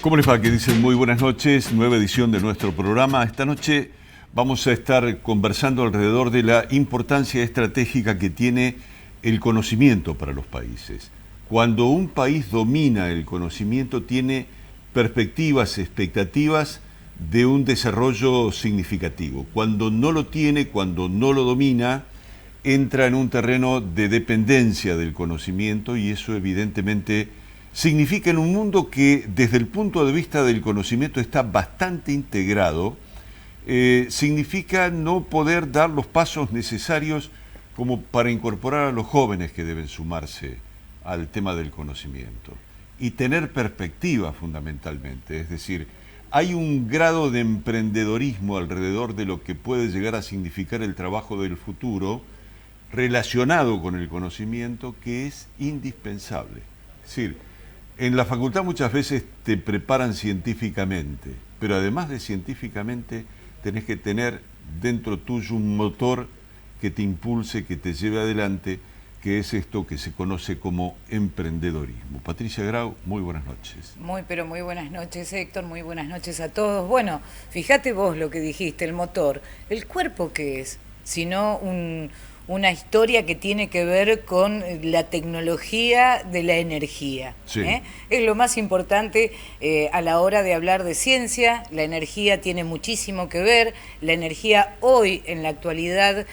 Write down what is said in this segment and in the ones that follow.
¿Cómo les va? Que dicen muy buenas noches, nueva edición de nuestro programa. Esta noche vamos a estar conversando alrededor de la importancia estratégica que tiene el conocimiento para los países. Cuando un país domina el conocimiento, tiene perspectivas, expectativas de un desarrollo significativo. Cuando no lo tiene, cuando no lo domina, entra en un terreno de dependencia del conocimiento, y eso evidentemente significa, en un mundo que desde el punto de vista del conocimiento está bastante integrado, significa no poder dar los pasos necesarios como para incorporar a los jóvenes que deben sumarse al tema del conocimiento y tener perspectiva fundamentalmente. Es decir, hay un grado de emprendedorismo alrededor de lo que puede llegar a significar el trabajo del futuro relacionado con el conocimiento, que es indispensable. Es decir, en la facultad muchas veces te preparan científicamente, pero además de científicamente tenés que tener dentro tuyo un motor que te impulse, que te lleve adelante, que es esto que se conoce como emprendedorismo. Patricia Grau, muy buenas noches. Pero muy buenas noches, Héctor, muy buenas noches a todos. Bueno, fíjate vos lo que dijiste, el motor. ¿El cuerpo qué es? Sino una historia que tiene que ver con la tecnología de la energía. Sí. Es lo más importante a la hora de hablar de ciencia. La energía tiene muchísimo que ver. La energía hoy, en la actualidad,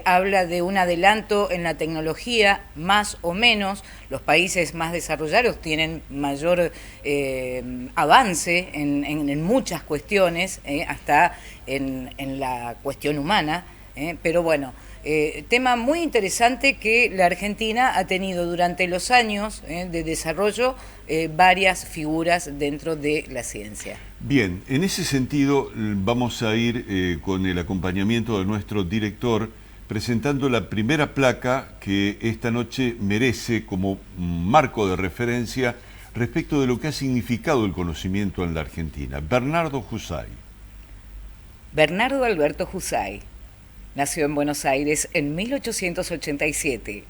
habla de un adelanto en la tecnología, más o menos. Los países más desarrollados tienen mayor avance en muchas cuestiones, hasta en la cuestión humana. Pero bueno, tema muy interesante que la Argentina ha tenido durante los años de desarrollo varias figuras dentro de la ciencia. Bien, en ese sentido vamos a ir con el acompañamiento de nuestro director, presentando la primera placa que esta noche merece como marco de referencia respecto de lo que ha significado el conocimiento en la Argentina. Bernardo Husay. Bernardo Alberto Husay nació en Buenos Aires en 1887,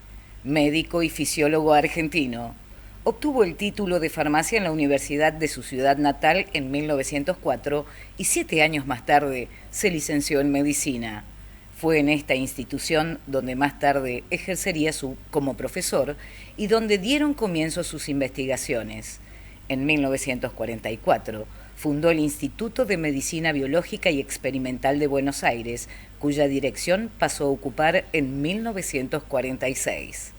médico y fisiólogo argentino. Obtuvo el título de farmacia en la Universidad de su ciudad natal en 1904 y 7 años más tarde se licenció en medicina. Fue en esta institución donde más tarde ejercería como profesor y donde dieron comienzo sus investigaciones. En 1944 fundó el Instituto de Medicina Biológica y Experimental de Buenos Aires, cuya dirección pasó a ocupar en 1946.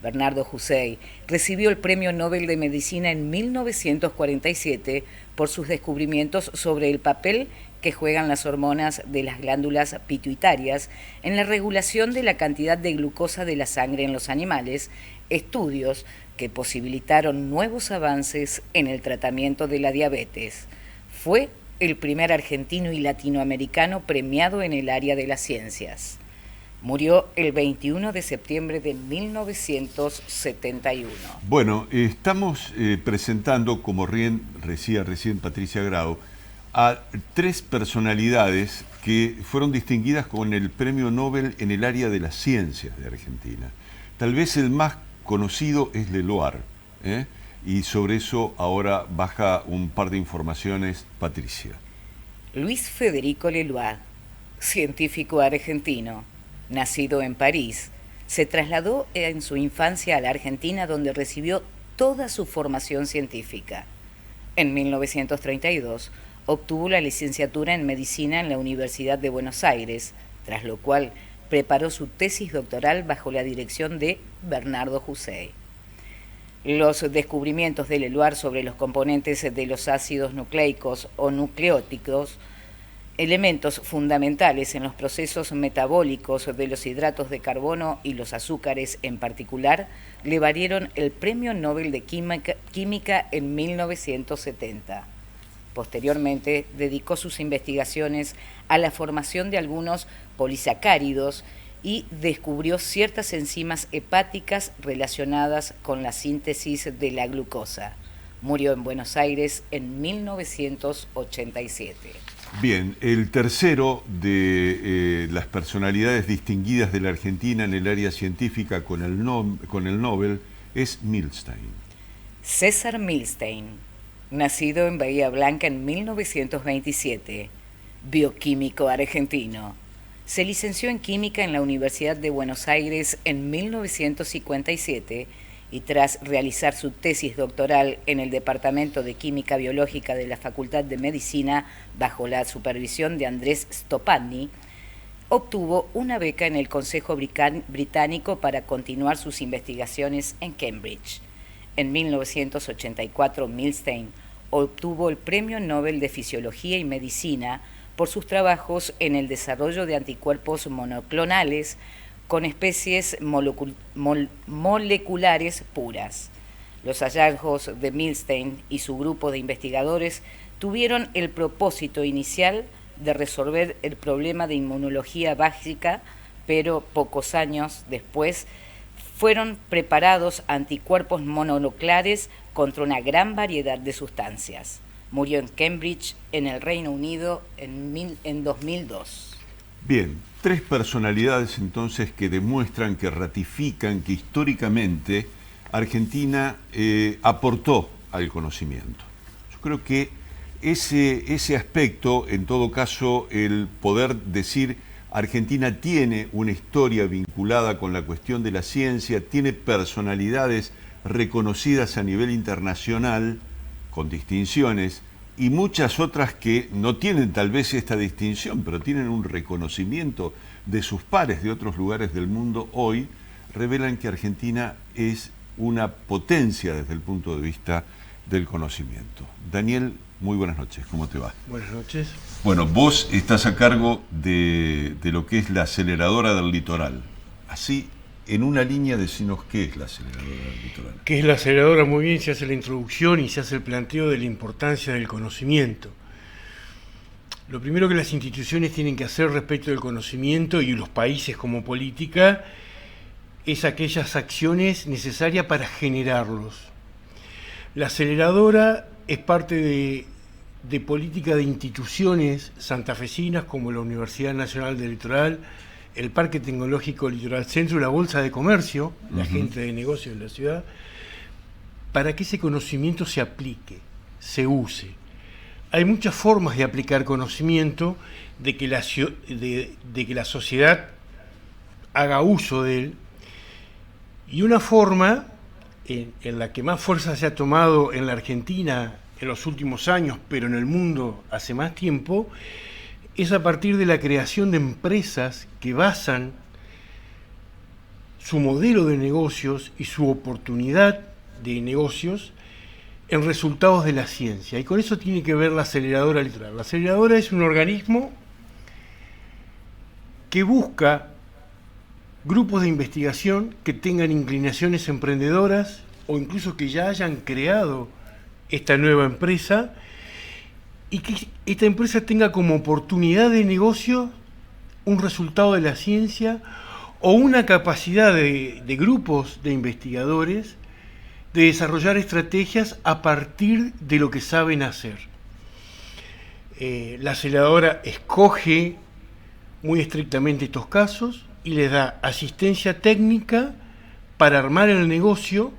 Bernardo Husay recibió el Premio Nobel de Medicina en 1947 por sus descubrimientos sobre el papel que juegan las hormonas de las glándulas pituitarias en la regulación de la cantidad de glucosa de la sangre en los animales, estudios que posibilitaron nuevos avances en el tratamiento de la diabetes. Fue el primer argentino y latinoamericano premiado en el área de las ciencias. Murió el 21 de septiembre de 1971. Bueno, estamos presentando, como decía recién Patricia Grau, a 3 personalidades que fueron distinguidas con el Premio Nobel en el área de las ciencias de Argentina. Tal vez el más conocido es Leloir, y sobre eso ahora baja un par de informaciones Patricia. Luis Federico Leloir, científico argentino, nacido en París, se trasladó en su infancia a la Argentina, donde recibió toda su formación científica. En 1932 obtuvo la licenciatura en medicina en la Universidad de Buenos Aires, tras lo cual preparó su tesis doctoral bajo la dirección de Bernardo Husay. Los descubrimientos de Leloir sobre los componentes de los ácidos nucleicos o nucleótidos, elementos fundamentales en los procesos metabólicos de los hidratos de carbono y los azúcares en particular, le valieron el Premio Nobel de Química en 1970. Posteriormente, dedicó sus investigaciones a la formación de algunos polisacáridos y descubrió ciertas enzimas hepáticas relacionadas con la síntesis de la glucosa. Murió en Buenos Aires en 1987. Bien, el tercero de las personalidades distinguidas de la Argentina en el área científica con el Nobel es Milstein. César Milstein nacido en Bahía Blanca en 1927, bioquímico argentino. Se licenció en Química en la Universidad de Buenos Aires en 1957 y tras realizar su tesis doctoral en el Departamento de Química Biológica de la Facultad de Medicina bajo la supervisión de Andrés Stoppani, obtuvo una beca en el Consejo Británico para continuar sus investigaciones en Cambridge. En 1984, Milstein obtuvo el Premio Nobel de Fisiología y Medicina por sus trabajos en el desarrollo de anticuerpos monoclonales con especies moleculares puras. Los hallazgos de Milstein y su grupo de investigadores tuvieron el propósito inicial de resolver el problema de inmunología básica, pero pocos años después fueron preparados anticuerpos monoclonales contra una gran variedad de sustancias. Murió en Cambridge, en el Reino Unido, en 2002. Bien, tres personalidades entonces que demuestran, que ratifican que históricamente Argentina aportó al conocimiento. Yo creo que ese aspecto, en todo caso, el poder decir Argentina tiene una historia vinculada con la cuestión de la ciencia, tiene personalidades reconocidas a nivel internacional, con distinciones, y muchas otras que no tienen tal vez esta distinción, pero tienen un reconocimiento de sus pares de otros lugares del mundo hoy, revelan que Argentina es una potencia desde el punto de vista del conocimiento. Daniel, muy buenas noches, ¿cómo te va? Buenas noches. Bueno, vos estás a cargo de lo que es la aceleradora del litoral. Así, en una línea, decinos qué es la aceleradora del litoral. ¿Qué es la aceleradora? Muy bien, se hace la introducción y se hace el planteo de la importancia del conocimiento. Lo primero que las instituciones tienen que hacer respecto del conocimiento, y los países como política, es aquellas acciones necesarias para generarlos. La aceleradora es parte de política de instituciones santafesinas como la Universidad Nacional del Litoral, el Parque Tecnológico Litoral Centro y la Bolsa de Comercio, la gente de negocios de la ciudad, para que ese conocimiento se aplique, se use. Hay muchas formas de aplicar conocimiento, de que la sociedad haga uso de él, y una forma en la que más fuerza se ha tomado en la Argentina en los últimos años, pero en el mundo hace más tiempo, es a partir de la creación de empresas que basan su modelo de negocios y su oportunidad de negocios en resultados de la ciencia. Y con eso tiene que ver la aceleradora litoral. La aceleradora es un organismo que busca grupos de investigación que tengan inclinaciones emprendedoras o incluso que ya hayan creado esta nueva empresa, y que esta empresa tenga como oportunidad de negocio un resultado de la ciencia o una capacidad de grupos de investigadores de desarrollar estrategias a partir de lo que saben hacer. La aceleradora escoge muy estrictamente estos casos y les da asistencia técnica para armar el negocio,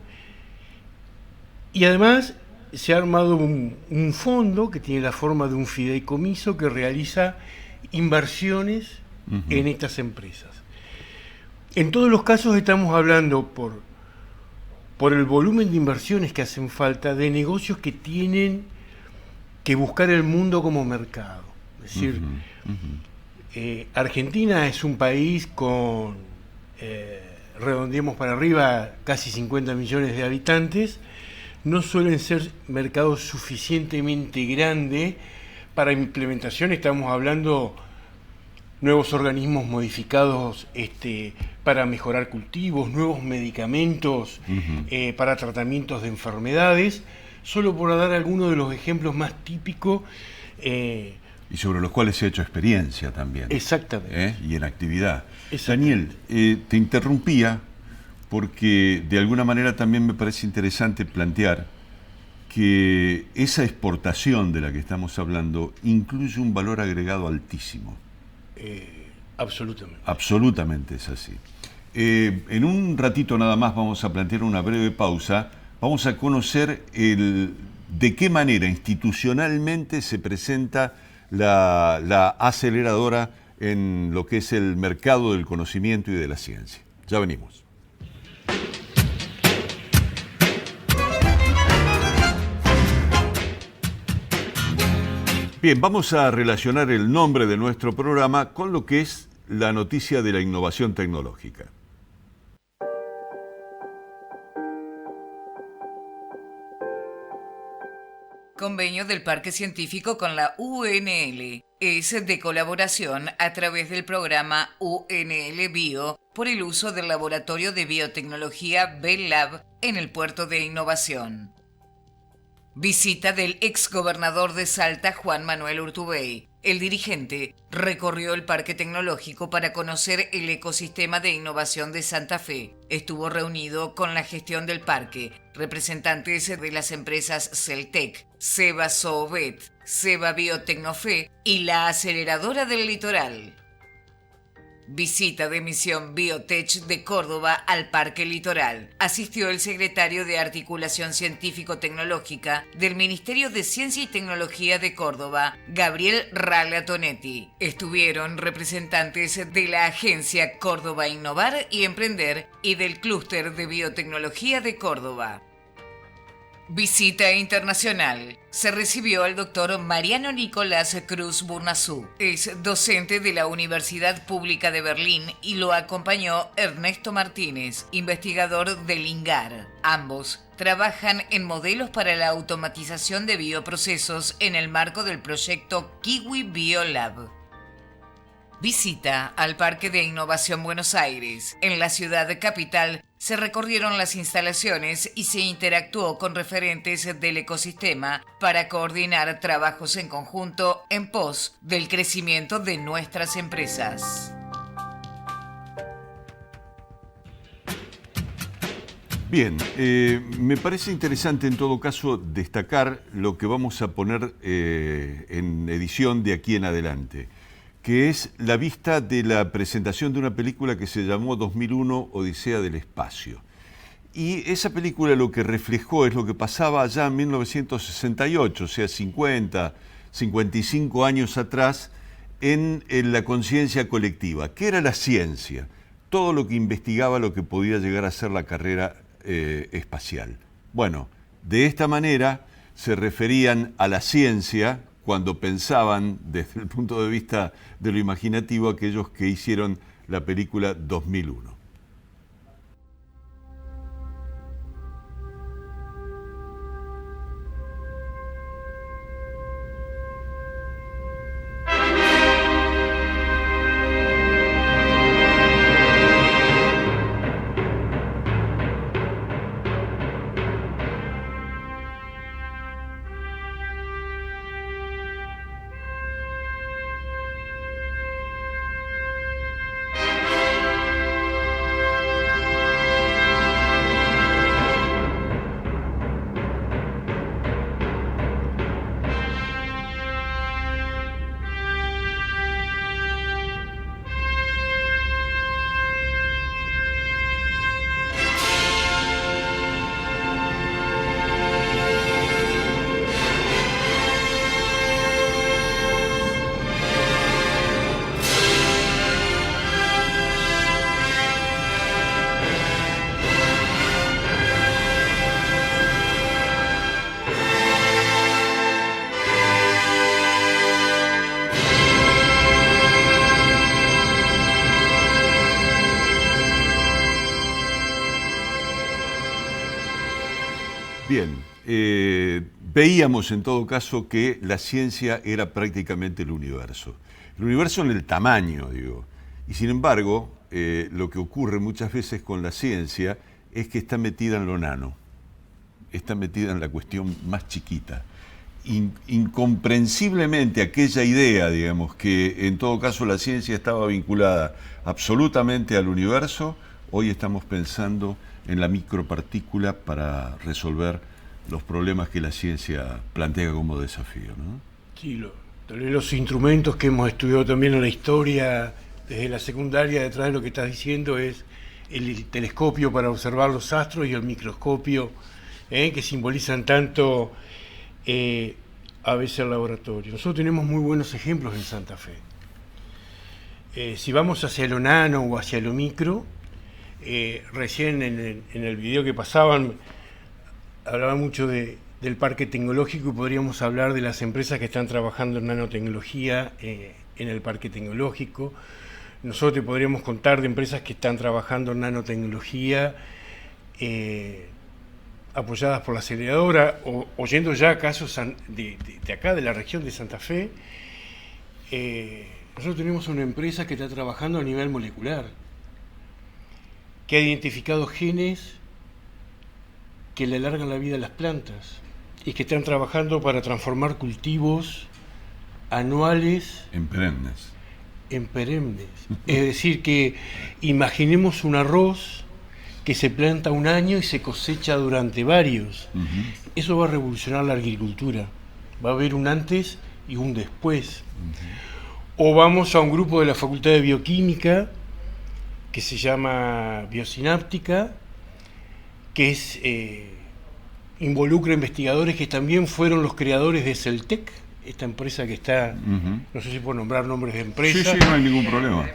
y además se ha armado un fondo que tiene la forma de un fideicomiso que realiza inversiones en estas empresas. En todos los casos estamos hablando, por el volumen de inversiones que hacen falta, de negocios que tienen que buscar el mundo como mercado. Es decir, Argentina es un país con, redondeemos para arriba, casi 50 millones de habitantes. No suelen ser mercados suficientemente grandes para implementación. Estamos hablando nuevos organismos modificados para mejorar cultivos, nuevos medicamentos para tratamientos de enfermedades, solo por dar algunos de los ejemplos más típicos. Y sobre los cuales se ha hecho experiencia también. Exactamente. Y en actividad. Daniel, te interrumpía porque de alguna manera también me parece interesante plantear que esa exportación de la que estamos hablando incluye un valor agregado altísimo. Absolutamente. Absolutamente es así. En un ratito nada más vamos a plantear una breve pausa. Vamos a conocer el de qué manera institucionalmente se presenta la aceleradora en lo que es el mercado del conocimiento y de la ciencia. Ya venimos. Bien, vamos a relacionar el nombre de nuestro programa con lo que es la noticia de la innovación tecnológica. Convenio del Parque Científico con la UNL. Es de colaboración a través del programa UNL Bio por el uso del Laboratorio de Biotecnología BELab en el Puerto de Innovación. Visita del exgobernador de Salta, Juan Manuel Urtubey. El dirigente recorrió el Parque Tecnológico para conocer el ecosistema de innovación de Santa Fe. Estuvo reunido con la gestión del parque, representantes de las empresas Celtec, Ceba Soobet, Ceba Biotecnofe y la aceleradora del litoral. Visita de Misión Biotech de Córdoba al Parque Litoral. Asistió el secretario de Articulación Científico-Tecnológica del Ministerio de Ciencia y Tecnología de Córdoba, Gabriel Rala Tonetti. Estuvieron representantes de la agencia Córdoba Innovar y Emprender y del Clúster de Biotecnología de Córdoba. Visita internacional. Se recibió al doctor Mariano Nicolás Cruz Burnazú. Es docente de la Universidad Pública de Berlín y lo acompañó Ernesto Martínez, investigador del INGAR. Ambos trabajan en modelos para la automatización de bioprocesos en el marco del proyecto Kiwi Biolab. Visita al Parque de Innovación Buenos Aires. En la ciudad capital se recorrieron las instalaciones y se interactuó con referentes del ecosistema para coordinar trabajos en conjunto en pos del crecimiento de nuestras empresas. Bien, me parece interesante en todo caso destacar lo que vamos a poner en edición de aquí en adelante, que es la vista de la presentación de una película que se llamó 2001 Odisea del Espacio. Y esa película lo que reflejó es lo que pasaba allá en 1968, o sea, 50, 55 años atrás, en la conciencia colectiva. ¿Qué era la ciencia? Todo lo que investigaba lo que podía llegar a ser la carrera espacial. Bueno, de esta manera se referían a la ciencia cuando pensaban desde el punto de vista de lo imaginativo aquellos que hicieron la película 2001. Bien, veíamos en todo caso que la ciencia era prácticamente el universo. El universo en el tamaño, digo. Y sin embargo, lo que ocurre muchas veces con la ciencia es que está metida en lo nano, está metida en la cuestión más chiquita. Incomprensiblemente aquella idea, digamos, que en todo caso la ciencia estaba vinculada absolutamente al universo, hoy estamos pensando en la micropartícula para resolver los problemas que la ciencia plantea como desafío, ¿no? Sí, tal vez los instrumentos que hemos estudiado también en la historia, desde la secundaria, detrás de lo que estás diciendo, es el telescopio para observar los astros y el microscopio, que simbolizan tanto ABC Laboratorio. Nosotros tenemos muy buenos ejemplos en Santa Fe. Si vamos hacia lo nano o hacia lo micro, recién en el video que pasaban, hablaba mucho del parque tecnológico y podríamos hablar de las empresas que están trabajando en nanotecnología en el parque tecnológico. Nosotros te podríamos contar de empresas que están trabajando en nanotecnología apoyadas por la aceleradora, o yendo ya a casos de acá, de la región de Santa Fe. Nosotros tenemos una empresa que está trabajando a nivel molecular, que ha identificado genes que le alargan la vida a las plantas y que están trabajando para transformar cultivos anuales en perennes. Es decir, que imaginemos un arroz que se planta un año y se cosecha durante varios. Eso va a revolucionar la agricultura. Va a haber un antes y un después. O vamos a un grupo de la Facultad de Bioquímica que se llama Biosináptica, que es involucra investigadores que también fueron los creadores de Celtec, esta empresa que está, no sé si puedo nombrar nombres de empresas. Sí, no hay ningún problema.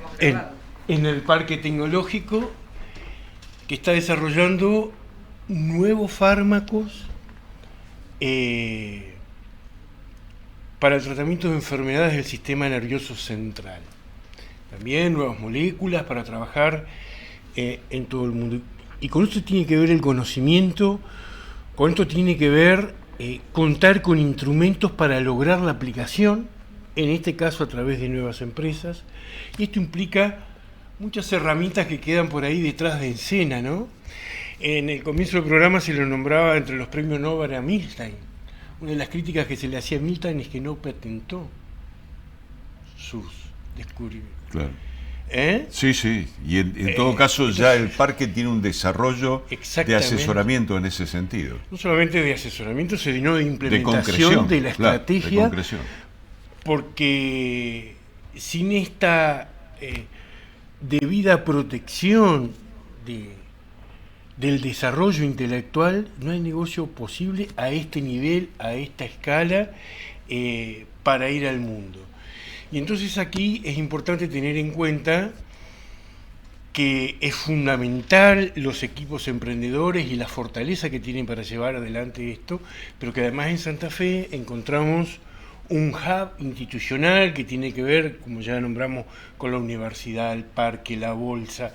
En el parque tecnológico, que está desarrollando nuevos fármacos para el tratamiento de enfermedades del sistema nervioso central. También nuevas moléculas para trabajar en todo el mundo. Y con esto tiene que ver el conocimiento, con esto tiene que ver contar con instrumentos para lograr la aplicación, en este caso a través de nuevas empresas. Y esto implica muchas herramientas que quedan por ahí detrás de escena, ¿no? En el comienzo del programa se lo nombraba entre los premios Nobel a Milstein. Una de las críticas que se le hacía a Milstein es que no patentó sus descubrimientos. Claro. Sí. Y en todo caso ya el parque tiene un desarrollo de asesoramiento en ese sentido. No solamente de asesoramiento, sino de implementación de la estrategia. De concreción. Porque sin esta debida protección del desarrollo intelectual no hay negocio posible a este nivel, a esta escala, para ir al mundo. Y entonces aquí es importante tener en cuenta que es fundamental los equipos emprendedores y la fortaleza que tienen para llevar adelante esto, pero que además en Santa Fe encontramos un hub institucional que tiene que ver, como ya nombramos, con la universidad, el parque, la bolsa,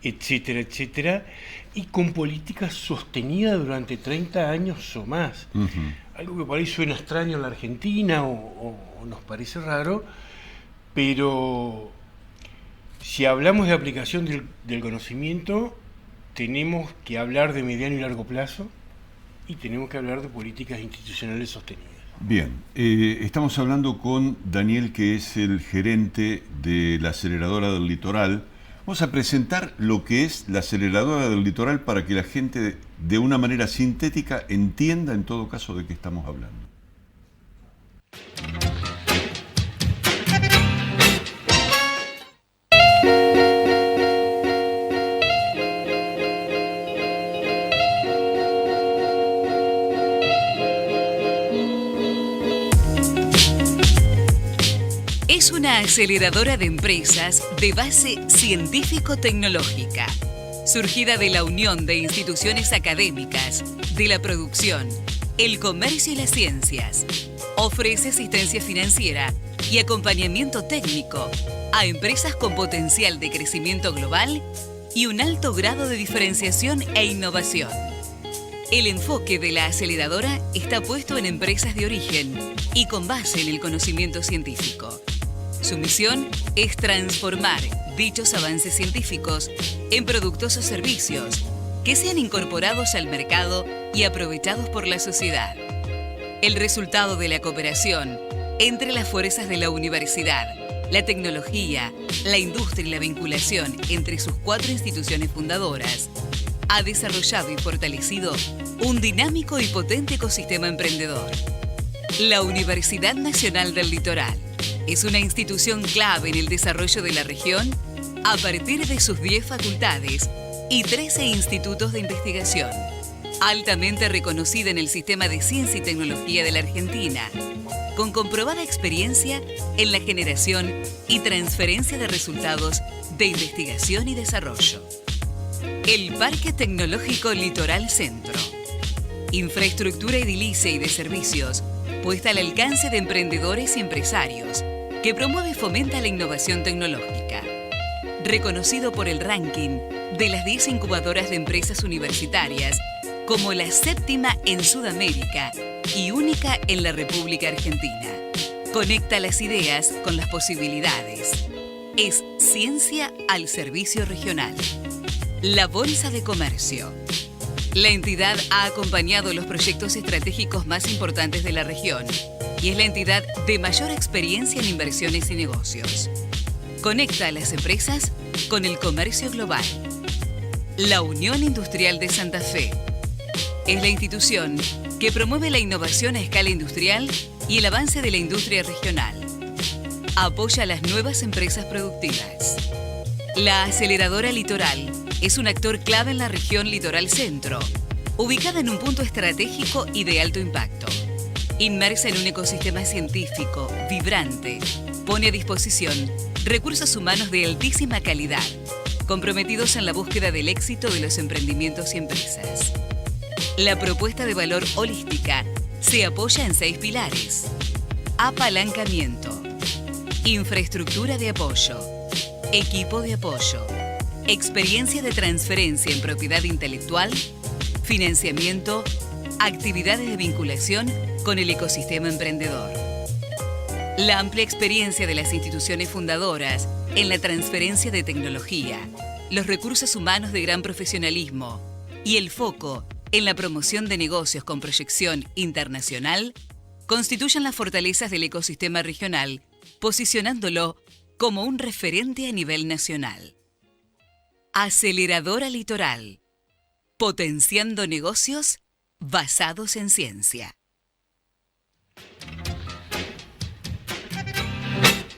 etcétera, etcétera, y con políticas sostenidas durante 30 años o más. Algo que por ahí suena extraño en la Argentina o nos parece raro, pero si hablamos de aplicación del conocimiento, tenemos que hablar de mediano y largo plazo y tenemos que hablar de políticas institucionales sostenidas. Bien, estamos hablando con Daniel, que es el gerente de la aceleradora del Litoral. Vamos a presentar lo que es la aceleradora del Litoral para que la gente de una manera sintética entienda en todo caso de qué estamos hablando. Es una aceleradora de empresas de base científico-tecnológica, surgida de la unión de instituciones académicas, de la producción, el comercio y las ciencias. Ofrece asistencia financiera y acompañamiento técnico a empresas con potencial de crecimiento global y un alto grado de diferenciación e innovación. El enfoque de la aceleradora está puesto en empresas de origen y con base en el conocimiento científico. Su misión es transformar dichos avances científicos en productos o servicios que sean incorporados al mercado y aprovechados por la sociedad. El resultado de la cooperación entre las fuerzas de la universidad, la tecnología, la industria y la vinculación entre sus 4 instituciones fundadoras ha desarrollado y fortalecido un dinámico y potente ecosistema emprendedor. La Universidad Nacional del Litoral es una institución clave en el desarrollo de la región a partir de sus 10 facultades y 13 institutos de investigación. Altamente reconocida en el sistema de ciencia y tecnología de la Argentina, con comprobada experiencia en la generación y transferencia de resultados de investigación y desarrollo. El Parque Tecnológico Litoral Centro. Infraestructura edilicia y de servicios puesta al alcance de emprendedores y empresarios, que promueve y fomenta la innovación tecnológica. Reconocido por el ranking de las 10 incubadoras de empresas universitarias como la 7ª en Sudamérica y única en la República Argentina. Conecta las ideas con las posibilidades. Es ciencia al servicio regional. La Bolsa de Comercio. La entidad ha acompañado los proyectos estratégicos más importantes de la región y es la entidad de mayor experiencia en inversiones y negocios. Conecta a las empresas con el comercio global. La Unión Industrial de Santa Fe. Es la institución que promueve la innovación a escala industrial y el avance de la industria regional. Apoya a las nuevas empresas productivas. La Aceleradora Litoral es un actor clave en la región Litoral Centro, ubicada en un punto estratégico y de alto impacto. Inmersa en un ecosistema científico, vibrante, pone a disposición recursos humanos de altísima calidad, comprometidos en la búsqueda del éxito de los emprendimientos y empresas. La propuesta de valor holística se apoya en 6 pilares. Apalancamiento, infraestructura de apoyo, equipo de apoyo, experiencia de transferencia en propiedad intelectual, financiamiento, actividades de vinculación con el ecosistema emprendedor. La amplia experiencia de las instituciones fundadoras en la transferencia de tecnología, los recursos humanos de gran profesionalismo y el foco en la promoción de negocios con proyección internacional constituyen las fortalezas del ecosistema regional, posicionándolo como un referente a nivel nacional. Aceleradora Litoral, potenciando negocios basados en ciencia.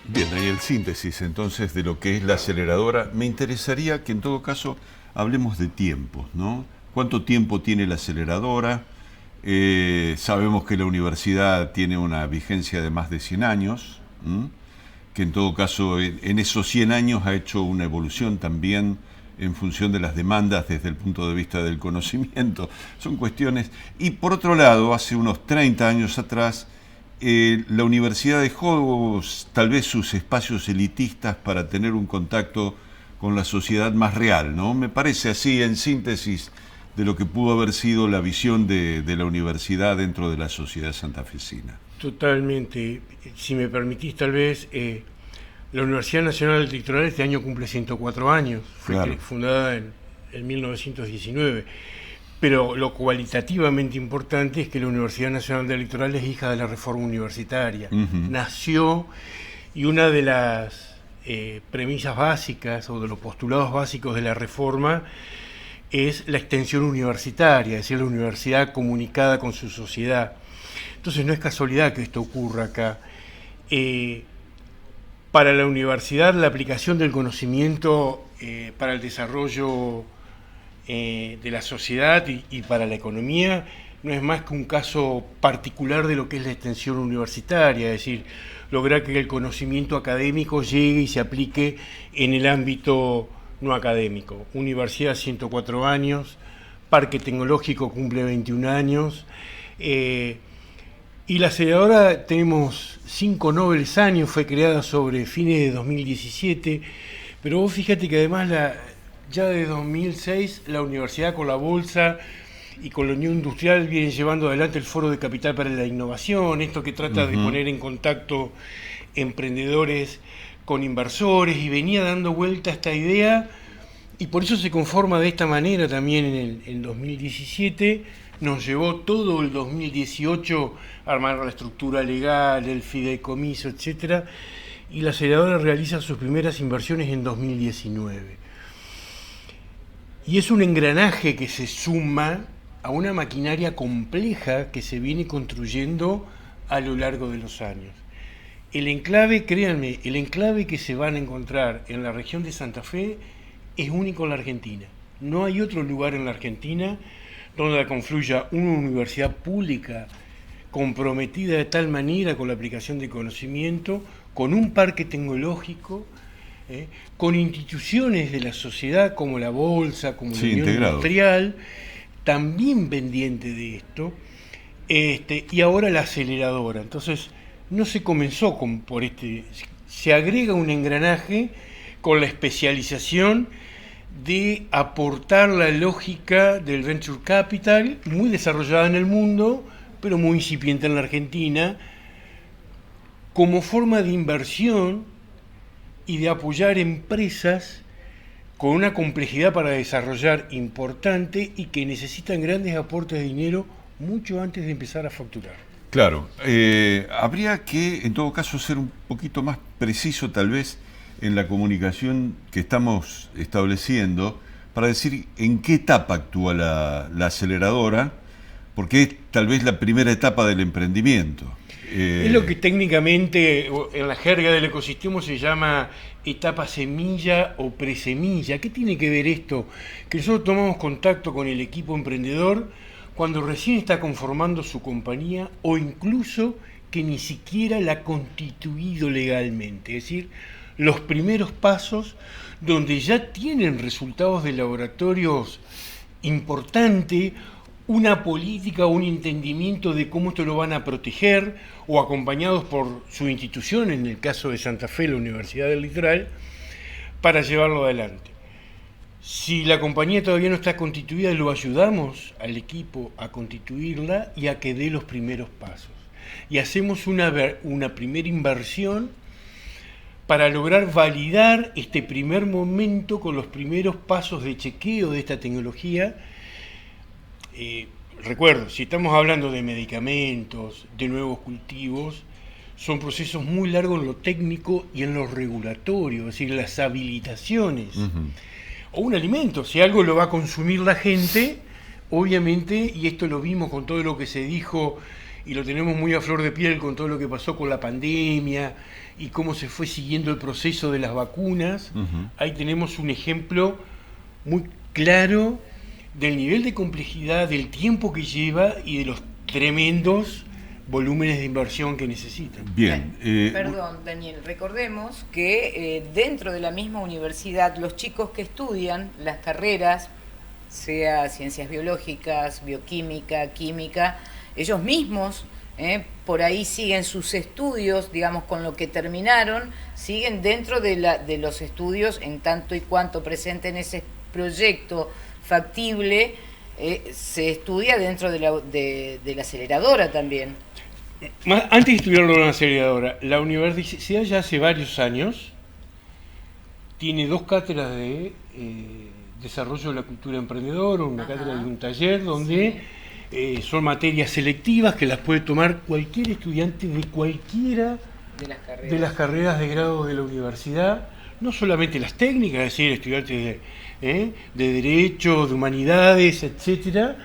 Bien, ahí el síntesis entonces de lo que es la aceleradora. Me interesaría que en todo caso hablemos de tiempos, ¿no? ¿Cuánto tiempo tiene la aceleradora? Sabemos que la universidad tiene una vigencia de más de 100 años, que en todo caso en esos 100 años ha hecho una evolución también en función de las demandas desde el punto de vista del conocimiento. Son cuestiones. Y por otro lado, hace unos 30 años atrás, la universidad dejó tal vez sus espacios elitistas para tener un contacto con la sociedad más real, ¿no? Me parece así, en síntesis, de lo que pudo haber sido la visión de la universidad dentro de la sociedad santafesina. Totalmente. Si me permitís, tal vez, la Universidad Nacional del Litoral este año cumple 104 años. Fue claro, fundada en 1919. Pero lo cualitativamente importante es que la Universidad Nacional del Litoral es hija de la reforma universitaria. Nació, y una de las premisas básicas o de los postulados básicos de la reforma es la extensión universitaria, es decir, la universidad comunicada con su sociedad. Entonces no es casualidad que esto ocurra acá. Para la universidad, la aplicación del conocimiento para el desarrollo de la sociedad y para la economía no es más que un caso particular de lo que es la extensión universitaria, es decir, lograr que el conocimiento académico llegue y se aplique en el ámbito no académico. Universidad 104 años, Parque Tecnológico cumple 21 años, y la aceleradora tenemos 5 nobles años, fue creada sobre fines de 2017, pero vos fíjate que además ya de 2006 la universidad con la Bolsa y con la Unión Industrial viene llevando adelante el Foro de Capital para la Innovación, esto que trata de poner en contacto emprendedores con inversores, y venía dando vuelta a esta idea, y por eso se conforma de esta manera también en el 2017. Nos llevó todo el 2018 a armar la estructura legal, el fideicomiso, etcétera, y la aceleradora realiza sus primeras inversiones en 2019. Y es un engranaje que se suma a una maquinaria compleja que se viene construyendo a lo largo de los años. El enclave, créanme, el enclave que se van a encontrar en la región de Santa Fe es único en la Argentina. No hay otro lugar en la Argentina donde confluya una universidad pública comprometida de tal manera con la aplicación de conocimiento, con un parque tecnológico, con instituciones de la sociedad como la Bolsa, como la Unión Industrial, también pendiente de esto, y ahora la aceleradora. Entonces, no se comenzó por este, se agrega un engranaje con la especialización de aportar la lógica del venture capital, muy desarrollada en el mundo, pero muy incipiente en la Argentina, como forma de inversión y de apoyar empresas con una complejidad para desarrollar importante y que necesitan grandes aportes de dinero mucho antes de empezar a facturar. Claro, habría que en todo caso ser un poquito más preciso tal vez en la comunicación que estamos estableciendo para decir en qué etapa actúa la aceleradora, porque es tal vez la primera etapa del emprendimiento. Es lo que técnicamente en la jerga del ecosistema se llama etapa semilla o presemilla. ¿Qué tiene que ver esto? Que nosotros tomamos contacto con el equipo emprendedor cuando recién está conformando su compañía o incluso que ni siquiera la ha constituido legalmente. Es decir, los primeros pasos donde ya tienen resultados de laboratorios importantes, una política o un entendimiento de cómo esto lo van a proteger, o acompañados por su institución, en el caso de Santa Fe, la Universidad del Litoral, para llevarlo adelante. Si la compañía todavía no está constituida, lo ayudamos al equipo a constituirla y a que dé los primeros pasos. Y hacemos una primera inversión para lograr validar este primer momento con los primeros pasos de chequeo de esta tecnología. Recuerdo, si estamos hablando de medicamentos, de nuevos cultivos, son procesos muy largos en lo técnico y en lo regulatorio, es decir, las habilitaciones. O un alimento, si algo lo va a consumir la gente, obviamente, y esto lo vimos con todo lo que se dijo y lo tenemos muy a flor de piel con todo lo que pasó con la pandemia y cómo se fue siguiendo el proceso de las vacunas, ahí tenemos un ejemplo muy claro del nivel de complejidad, del tiempo que lleva y de los tremendos volúmenes de inversión que necesitan. Bien. Perdón, Daniel, recordemos que dentro de la misma universidad los chicos que estudian las carreras, sea ciencias biológicas, bioquímica, química, ellos mismos por ahí siguen sus estudios, digamos, con lo que terminaron, siguen dentro de los estudios en tanto y cuanto presenten ese proyecto factible, se estudia dentro de la aceleradora también. Antes de estudiarlo en la aceleradora, la universidad ya hace varios años tiene 2 cátedras de desarrollo de la cultura emprendedora, una cátedra y un taller donde son materias selectivas que las puede tomar cualquier estudiante de cualquiera de las carreras de grado de la universidad, no solamente las técnicas, es decir, estudiantes de Derecho, de Humanidades, etcétera,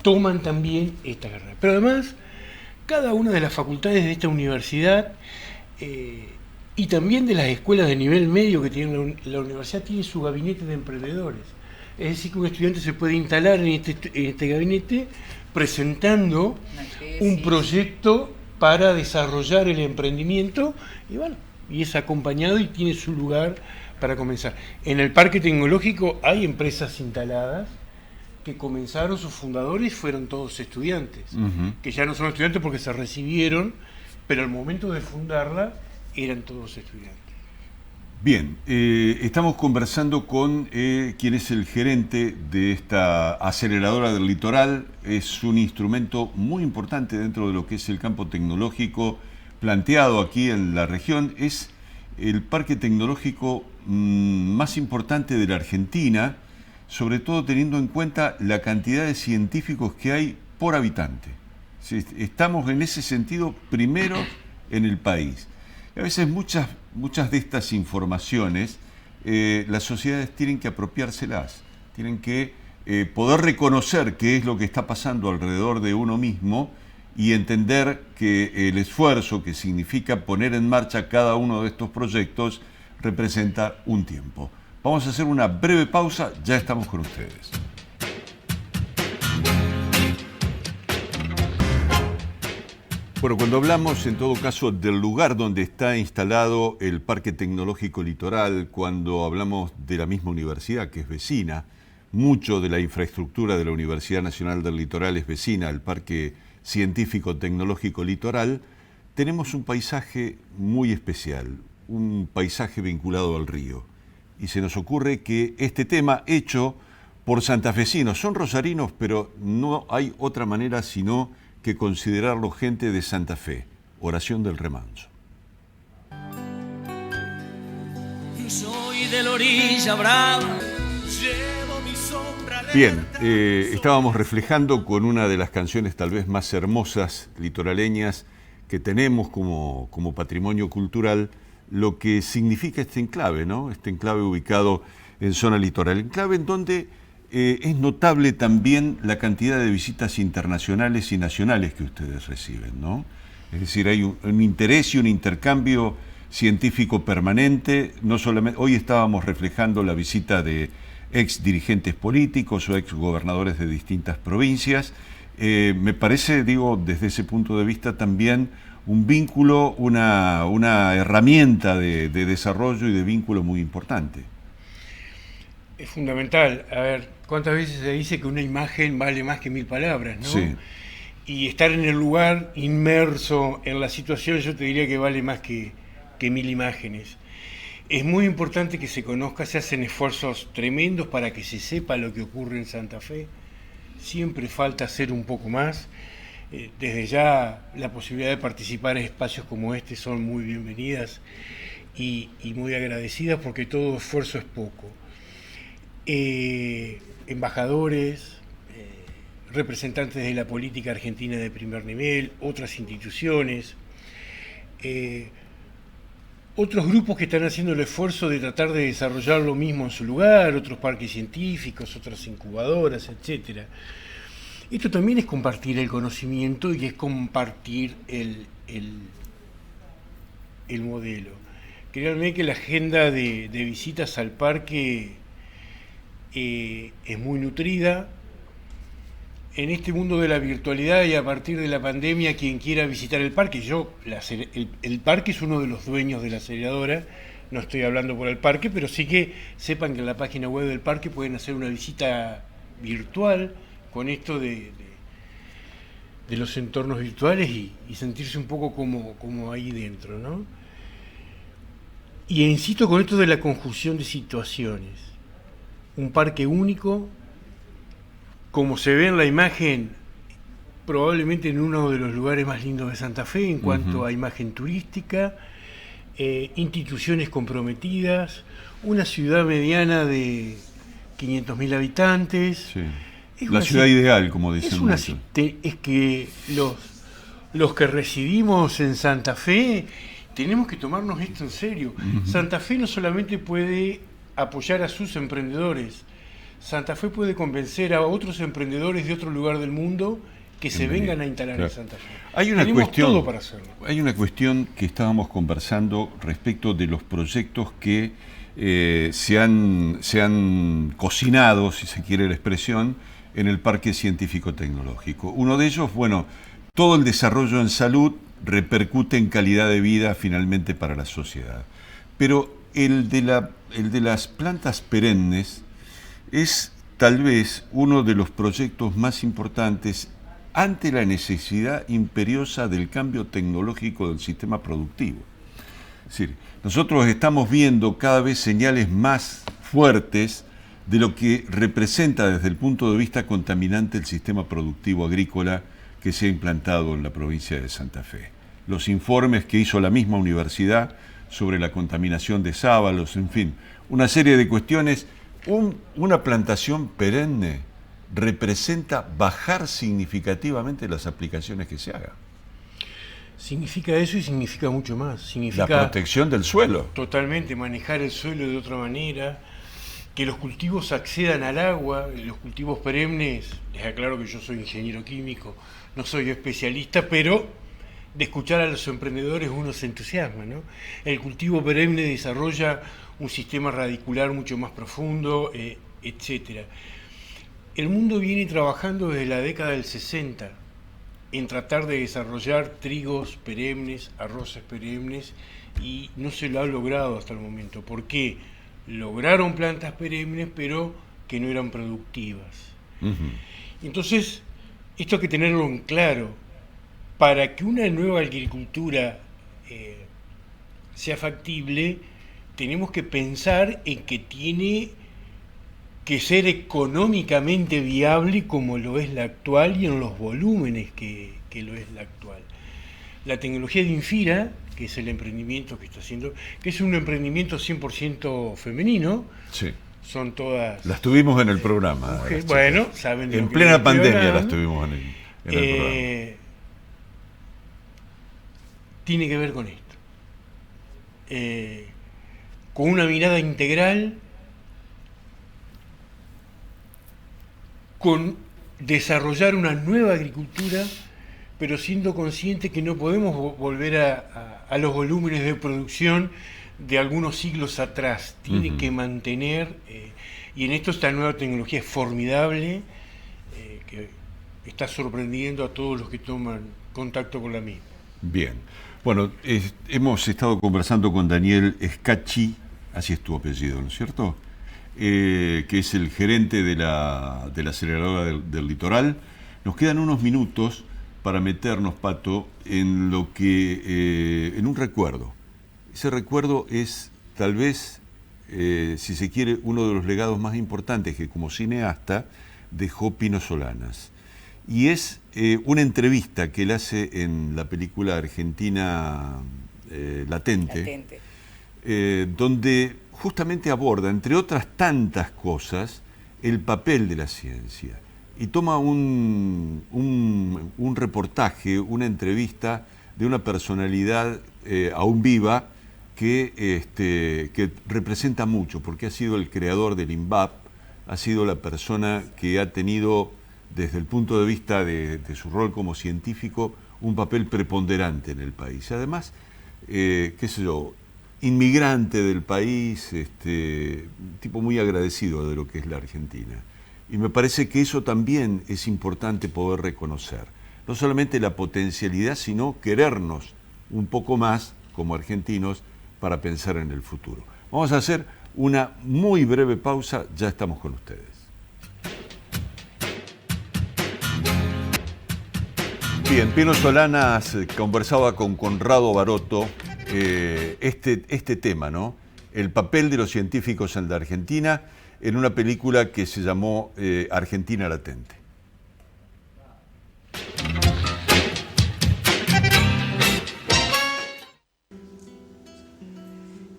toman también esta carrera. Pero además, cada una de las facultades de esta universidad y también de las escuelas de nivel medio que tiene la universidad tiene su gabinete de emprendedores. Es decir, que un estudiante se puede instalar en este gabinete presentando un proyecto para desarrollar el emprendimiento y bueno, y es acompañado y tiene su lugar para comenzar. En el parque tecnológico hay empresas instaladas que comenzaron, sus fundadores fueron todos estudiantes, que ya no son estudiantes porque se recibieron, pero al momento de fundarla eran todos estudiantes. Bien, estamos conversando con quien es el gerente de esta aceleradora del litoral. Es un instrumento muy importante dentro de lo que es el campo tecnológico planteado aquí en la región. Es el parque tecnológico más importante de la Argentina, sobre todo teniendo en cuenta la cantidad de científicos que hay por habitante. Estamos en ese sentido primero en el país. A veces muchas de estas informaciones las sociedades tienen que apropiárselas, tienen que poder reconocer qué es lo que está pasando alrededor de uno mismo y entender que el esfuerzo que significa poner en marcha cada uno de estos proyectos representa un tiempo. Vamos a hacer una breve pausa, ya estamos con ustedes. Bueno, cuando hablamos en todo caso del lugar donde está instalado el Parque Tecnológico Litoral, cuando hablamos de la misma universidad que es vecina, mucho de la infraestructura de la Universidad Nacional del Litoral es vecina al Parque Científico Tecnológico Litoral, tenemos un paisaje muy especial, un paisaje vinculado al río. Y se nos ocurre que este tema hecho por santafesinos, son rosarinos, pero no hay otra manera sino que considerarlo gente de Santa Fe. Oración del Remanso. Soy de la orilla brava, llevo mi sombra. Bien, estábamos reflejando con una de las canciones tal vez más hermosas litoraleñas que tenemos como patrimonio cultural, lo que significa este enclave, ¿no? Este enclave ubicado en zona litoral. Enclave en donde es notable también la cantidad de visitas internacionales y nacionales que ustedes reciben, ¿no? Es decir, hay un interés y un intercambio científico permanente. No solamente, hoy estábamos reflejando la visita de ex dirigentes políticos o ex gobernadores de distintas provincias. Me parece, digo, desde ese punto de vista también un vínculo, una herramienta de desarrollo y de vínculo muy importante. Es fundamental. A ver, ¿cuántas veces se dice que una imagen vale más que 1000 palabras, ¿no? Sí. Y estar en el lugar, inmerso en la situación, yo te diría que vale más que 1000 imágenes. Es muy importante que se conozca, se hacen esfuerzos tremendos para que se sepa lo que ocurre en Santa Fe. Siempre falta hacer un poco más. Desde ya la posibilidad de participar en espacios como este son muy bienvenidas y muy agradecidas, porque todo esfuerzo es poco. Embajadores, representantes de la política argentina de primer nivel, otras instituciones, otros grupos que están haciendo el esfuerzo de tratar de desarrollar lo mismo en su lugar, otros parques científicos, otras incubadoras, etc. Esto también es compartir el conocimiento y es compartir el modelo. Créanme que la agenda de visitas al parque es muy nutrida. En este mundo de la virtualidad y a partir de la pandemia, quien quiera visitar el parque, el parque es uno de los dueños de la aceleradora, no estoy hablando por el parque, pero sí que sepan que en la página web del parque pueden hacer una visita virtual con esto de los entornos virtuales y sentirse un poco como ahí dentro, ¿no? Y insisto con esto de la conjunción de situaciones. Un parque único, como se ve en la imagen, probablemente en uno de los lugares más lindos de Santa Fe en cuanto a imagen turística, instituciones comprometidas, una ciudad mediana de 500.000 habitantes. Sí. La ciudad ideal, como dicen muchos. Es que los que residimos en Santa Fe tenemos que tomarnos esto en serio. Santa Fe no solamente puede apoyar a sus emprendedores, Santa Fe puede convencer a otros emprendedores de otro lugar del mundo que se vengan a instalar en Santa Fe. Tenemos todo para hacerlo. Hay una cuestión que estábamos conversando respecto de los proyectos que se han cocinado, si se quiere la expresión, en el Parque Científico Tecnológico. Uno de ellos, bueno, todo el desarrollo en salud repercute en calidad de vida finalmente para la sociedad. Pero el de las plantas perennes es tal vez uno de los proyectos más importantes ante la necesidad imperiosa del cambio tecnológico del sistema productivo. Es decir, nosotros estamos viendo cada vez señales más fuertes de lo que representa desde el punto de vista contaminante el sistema productivo agrícola que se ha implantado en la provincia de Santa Fe. Los informes que hizo la misma universidad sobre la contaminación de sábalos, en fin, una serie de cuestiones. Una plantación perenne representa bajar significativamente las aplicaciones que se hagan. Significa eso y significa mucho más. Significa la protección del suelo. Totalmente, manejar el suelo de otra manera, que los cultivos accedan al agua, los cultivos perennes. Les aclaro que yo soy ingeniero químico, no soy especialista, pero de escuchar a los emprendedores uno se entusiasma, ¿no? El cultivo perenne desarrolla un sistema radicular mucho más profundo, etc. El mundo viene trabajando desde la década del 60 en tratar de desarrollar trigos perennes, arroces perennes, y no se lo ha logrado hasta el momento. ¿Por qué? Lograron plantas perennes, pero que no eran productivas. Entonces, esto hay que tenerlo en claro. Para que una nueva agricultura sea factible, tenemos que pensar en que tiene que ser económicamente viable como lo es la actual y en los volúmenes que lo es la actual. La tecnología de Infira, que es el emprendimiento que está haciendo, que es un emprendimiento 100% femenino. Sí. Son todas... Las tuvimos en el programa. Bueno, saben de en lo que plena les pandemia estoy las hablando. tuvimos en el programa. Tiene que ver con esto. Con una mirada integral, con desarrollar una nueva agricultura, pero siendo consciente que no podemos volver a los volúmenes de producción de algunos siglos atrás. Tiene que mantener, y en esto esta nueva tecnología es formidable, que está sorprendiendo a todos los que toman contacto con la misma. Bien. Bueno, hemos estado conversando con Daniel Scacchi, así es tu apellido, ¿no es cierto? Que es el gerente de la aceleradora del litoral. Nos quedan unos minutos para meternos, Pato, en lo que en un recuerdo. Ese recuerdo es tal vez, si se quiere, uno de los legados más importantes que como cineasta dejó Pino Solanas. Y es una entrevista que él hace en la película argentina Latente. Donde justamente aborda, entre otras tantas cosas, el papel de la ciencia. Y toma un reportaje, una entrevista de una personalidad aún viva que representa mucho, porque ha sido el creador del INVAP, ha sido la persona que ha tenido, desde el punto de vista de su rol como científico, un papel preponderante en el país. Además, qué sé yo, inmigrante del país, tipo muy agradecido de lo que es la Argentina. Y me parece que eso también es importante poder reconocer. No solamente la potencialidad, sino querernos un poco más como argentinos para pensar en el futuro. Vamos a hacer una muy breve pausa, ya estamos con ustedes. Bien, Pino Solanas conversaba con Conrado Baroto este tema, ¿no? El papel de los científicos en la Argentina en una película que se llamó Argentina Latente.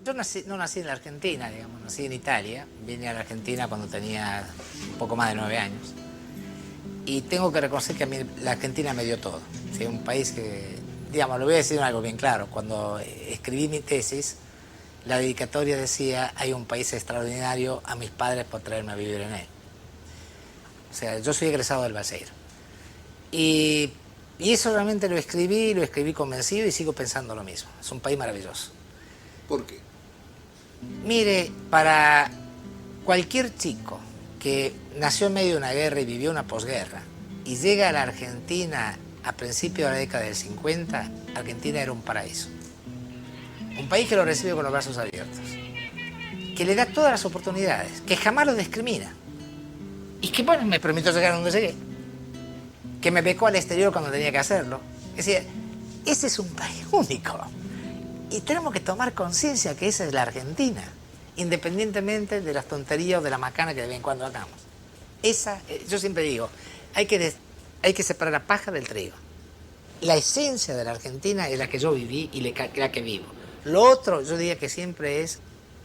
Yo no nací en la Argentina, digamos, nací en Italia. Vine a la Argentina cuando tenía un poco más de 9 años. Y tengo que reconocer que a mí la Argentina me dio todo. ¿Sí? Un país que, digamos, lo voy a decir algo bien claro. Cuando escribí mi tesis, la dedicatoria decía: hay un país extraordinario, a mis padres por traerme a vivir en él. O sea, yo soy egresado del Balseiro. Y eso realmente lo escribí convencido y sigo pensando lo mismo. Es un país maravilloso. ¿Por qué? Mire, para cualquier chico que nació en medio de una guerra y vivió una posguerra y llega a la Argentina a principios de la década del 50, Argentina era un paraíso. Un país que lo recibe con los brazos abiertos, que le da todas las oportunidades, que jamás lo discrimina y que, bueno, me permitió llegar a donde llegué, que me becó al exterior cuando tenía que hacerlo. Es decir, ese es un país único y tenemos que tomar conciencia que esa es la Argentina, independientemente de las tonterías o de la macana que de vez en cuando hagamos. Yo siempre digo, hay que separar la paja del trigo. La esencia de la Argentina es la que yo viví y la que vivo. Lo otro, yo diría que siempre es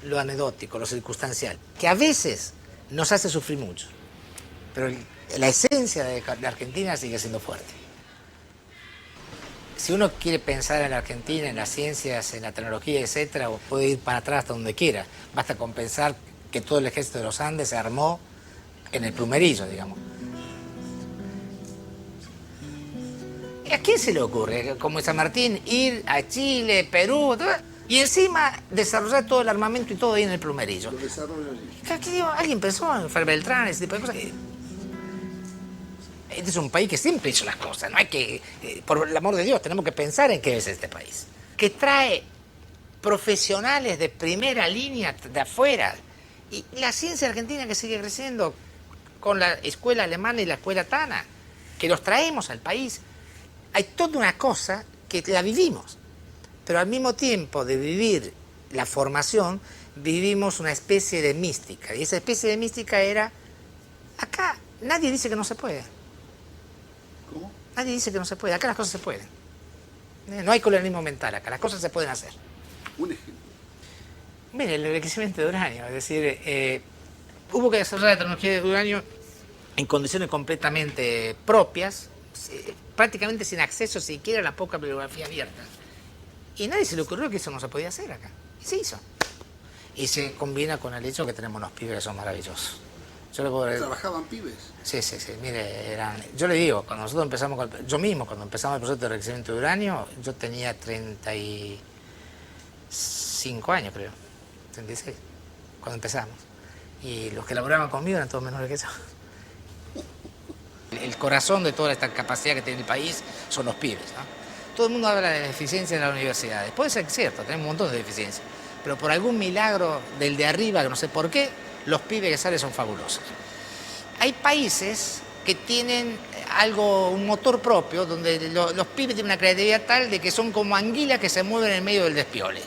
lo anecdótico, lo circunstancial, que a veces nos hace sufrir mucho. Pero la esencia de la Argentina sigue siendo fuerte. Si uno quiere pensar en la Argentina, en las ciencias, en la tecnología, etcétera, puede ir para atrás hasta donde quiera. Basta con pensar que todo el ejército de los Andes se armó en el Plumerillo, digamos. ¿A quién se le ocurre, como San Martín, ir a Chile, Perú, y encima desarrollar todo el armamento y todo ahí en el Plumerillo? Lo desarrollo allí. Alguien pensó en Fer Beltrán, ese tipo de cosas. Este es un país que siempre hizo las cosas, no hay que, por el amor de Dios, tenemos que pensar en qué es este país. Que trae profesionales de primera línea de afuera. Y la ciencia argentina que sigue creciendo con la escuela alemana y la escuela tana, que los traemos al país. Hay toda una cosa que la vivimos, pero al mismo tiempo de vivir la formación, vivimos una especie de mística. Y esa especie de mística era, acá nadie dice que no se puede. ¿Cómo? Nadie dice que no se puede, acá las cosas se pueden. No hay colonialismo mental acá, las cosas se pueden hacer. Un ejemplo. Mire, el enriquecimiento de uranio, es decir, hubo que desarrollar la tecnología de uranio en condiciones completamente propias, prácticamente sin acceso siquiera a la poca bibliografía abierta. Y nadie se le ocurrió que eso no se podía hacer acá. Y se hizo. Y se combina con el hecho que tenemos unos pibes que son maravillosos. Yo le puedo... ¿Trabajaban pibes? Sí, mire, yo le digo, cuando nosotros empezamos, yo mismo, cuando empezamos el proceso de enriquecimiento de uranio, yo tenía 35 años, creo, 36, cuando empezamos. Y los que laboraban conmigo eran todos menores que yo. El corazón de toda esta capacidad que tiene el país son los pibes, ¿no? Todo el mundo habla de deficiencias en las universidades. Puede ser cierto, tenemos un montón de deficiencias. Pero por algún milagro del de arriba, que no sé por qué, los pibes que salen son fabulosos. Hay países que tienen un motor propio, donde los pibes tienen una creatividad tal de que son como anguilas que se mueven en medio del despiole.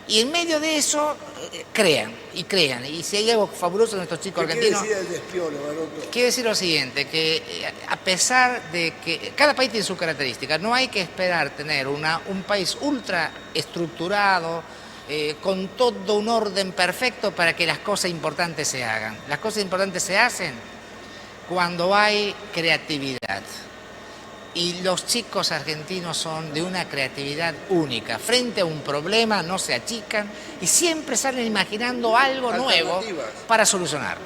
Y en medio de eso crean. Y si hay algo fabuloso en estos chicos argentinos... ¿Qué quiere decir el despiole, Baroto? Quiero decir lo siguiente, que a pesar de que cada país tiene sus características, no hay que esperar tener un país ultra estructurado, con todo un orden perfecto para que las cosas importantes se hagan. Las cosas importantes se hacen cuando hay creatividad. Y los chicos argentinos son de una creatividad única. Frente a un problema no se achican y siempre salen imaginando algo nuevo para solucionarlo.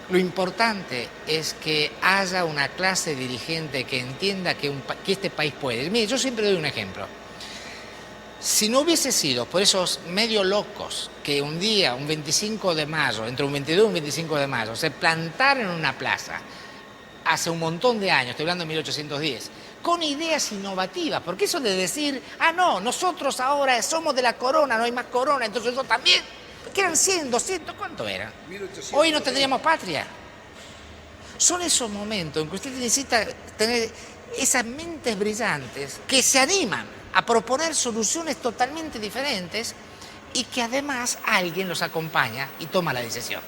Lo importante es que haya una clase dirigente que entienda que este país puede. Mire, yo siempre doy un ejemplo. Si no hubiese sido por esos medio locos que un día, un 25 de mayo, entre un 22 y un 25 de mayo, se plantaron en una plaza hace un montón de años, estoy hablando de 1810, con ideas innovativas, porque eso de decir, no, nosotros ahora somos de la corona, no hay más corona, entonces yo también, que eran 100, 200, ¿cuánto eran? 1800. Hoy no tendríamos patria. Son esos momentos en que usted necesita tener esas mentes brillantes que se animan a proponer soluciones totalmente diferentes y que además alguien los acompaña y toma la decisión.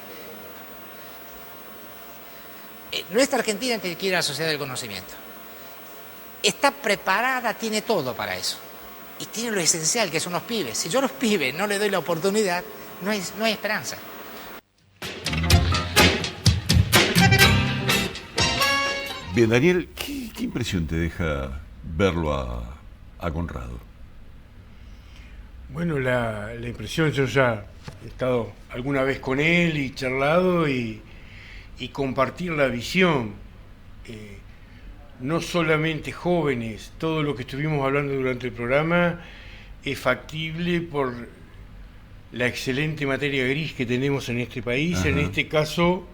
Nuestra Argentina que quiere la sociedad del conocimiento. Está preparada, tiene todo para eso. Y tiene lo esencial, que son los pibes. Si yo a los pibes no les doy la oportunidad, no hay esperanza. Bien, Daniel, ¿qué impresión te deja verlo a Conrado? Bueno, la impresión, yo ya he estado alguna vez con él y charlado y compartir la visión, no solamente jóvenes, todo lo que estuvimos hablando durante el programa es factible por la excelente materia gris que tenemos en este país. Ajá. En este caso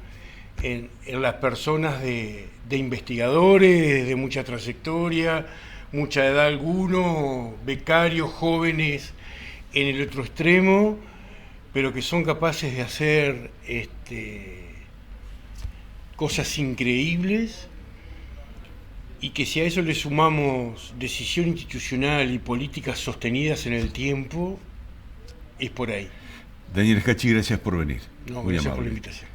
en las personas de investigadores de mucha trayectoria, mucha edad algunos, becarios, jóvenes en el otro extremo, pero que son capaces de hacer cosas increíbles, y que si a eso le sumamos decisión institucional y políticas sostenidas en el tiempo, es por ahí. Daniel Scacchi, gracias por venir. No, gracias por la invitación.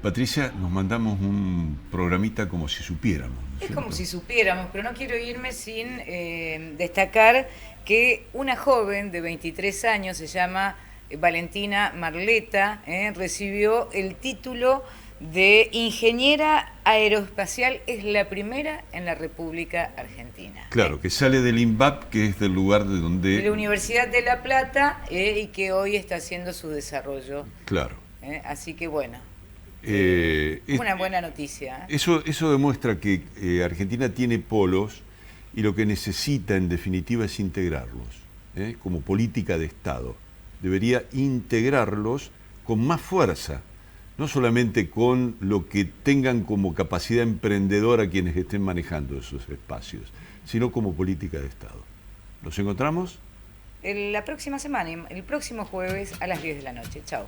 Patricia, nos mandamos un programita como si supiéramos, ¿no? Es como si supiéramos, pero no quiero irme sin destacar que una joven de 23 años, se llama Valentina Marleta, recibió el título de ingeniera aeroespacial, es la primera en la República Argentina. Claro, que sale del INVAP, que es del lugar de donde... De la Universidad de La Plata, y que hoy está haciendo su desarrollo. Claro. Así que bueno, una buena noticia. Eso demuestra que Argentina tiene polos y lo que necesita en definitiva es integrarlos, como política de Estado. Debería integrarlos con más fuerza no solamente con lo que tengan como capacidad emprendedora quienes estén manejando esos espacios, sino como política de Estado. ¿Nos encontramos? La próxima semana, el próximo jueves a las 10 de la noche. Chao.